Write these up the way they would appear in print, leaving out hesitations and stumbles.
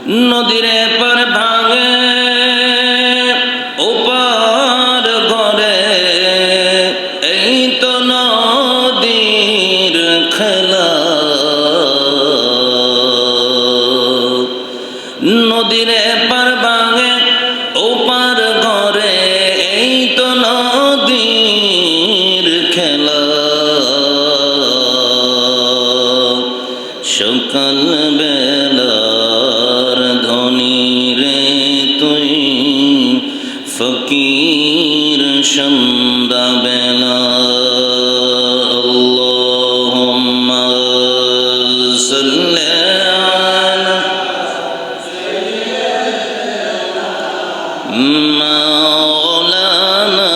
নদীরে পার ভাঙে ওপার ঘরে, এই তো নদীর খেলা। নদীরে পার ভাঙে ওপার ঘরে, এই তো নদীর খেলা। সকাল বেলার ধনী রে তুই, ফকির সন্ধ্যা বেলা। আল্লাহুম্মা সাল্লি আলা মাওলানা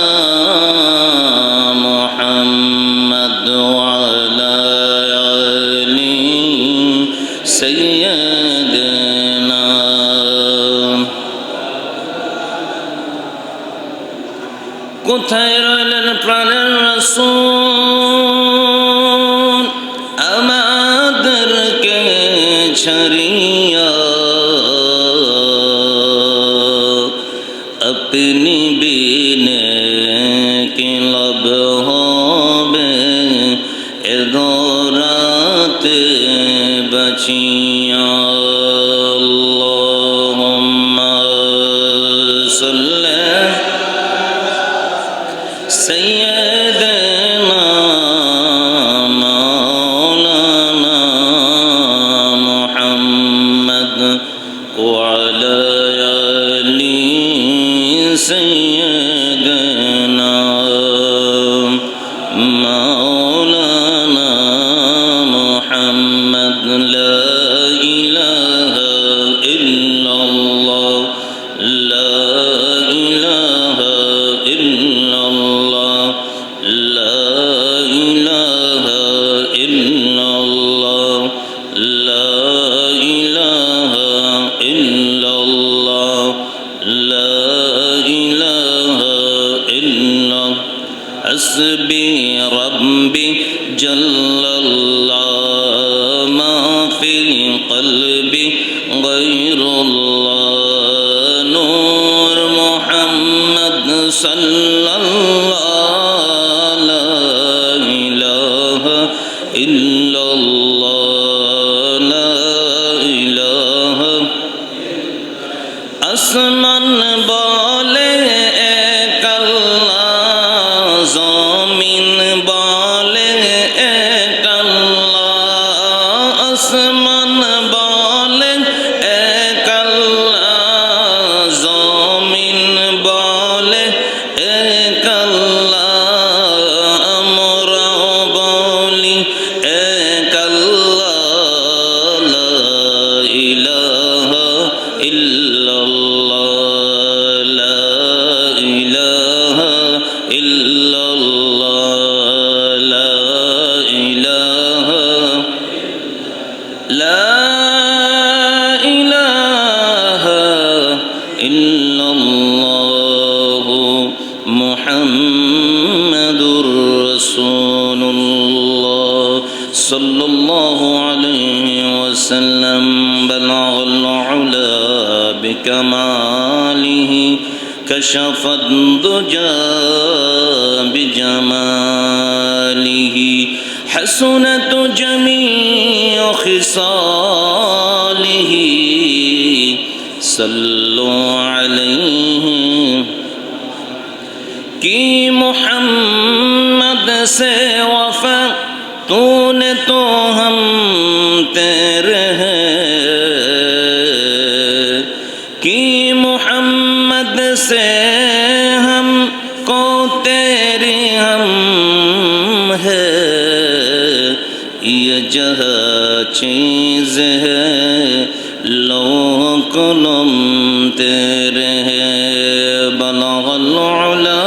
মুহাম্মদ ওয়া আলা আলি সাইয়্যিদিনা। কোথায় রইলেন প্রাণের রাসূল, আমাদেরকে ছাড়িয়া? আপনি বিনে কি লাভ হবে এ ধরাতে বাঁচিয়া? আল্লাহুম্মা সাল্লি সাইয়্যিদিনা মাওলানা মুহাম্মদ ওয়া আলা আলি সাইয়্যিদিনা মাওলানা মুহাম্মদ। লা ইলাহা ইল্লাল্লাহ, লা ইলাহা ইল্লাল্লাহ, লা ইলাহা ইল্লাল্লাহ, লা ইলাহা ইল্লাল্লাহ, লা ইলাহা ইল্লাল্লাহ। হাসবি রাব্বি জাল্লাল্লাহ, মা ফিল কলবি গায়রুল্লাহ। নূর মুহাম্মদ সাল্লাল্লাহ, লা ইলাহা ইল্লাল্লাহ, লা ইলাহা। আসমান বলে এক আল্লাহ, জমিন বলে এক আল্লাহ। আসমান বলে এক আল্লাহ, জমিন বলে এক আল্লাহ। আমরাও বলি এক আল্লাহ, লা ইলাহা ইল্লাল্লাহ, লা ইলাহা ইল্লাল্লাহ, লা ইলাহা, লা ইলাহা ইল্লাল্লাহ মুহাম্মাদুর রাসূলুল্লাহ সাল্লাল্লাহু আলাইহি ওয়াসাল্লাম। বালাগাল উলা বিকামালিহি, কাশাফাদ দুজা বিজামালিহি, হাসুনাত জামিউ খিসালিহি। সাল্লু আলাইহি কি মুহাম্মদ से वफा तूने तो हम तेरे हैं, कि मुहम्मद से हमको तेरी हम है। ये जहाँ चीज़ है लो कलम तेरे हैं। बलगल उला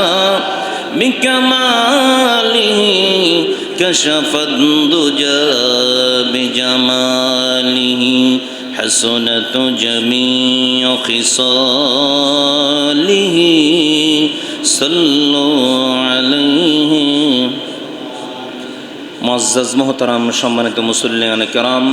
बिकमालिही, कशफद दुजा बिजमालिही, हसनत जमीउ खिसालिही। सल्लु अलैहि। मुअज़्ज़ज़ मोहतरम सम्मानित मुसल्लियान किराम,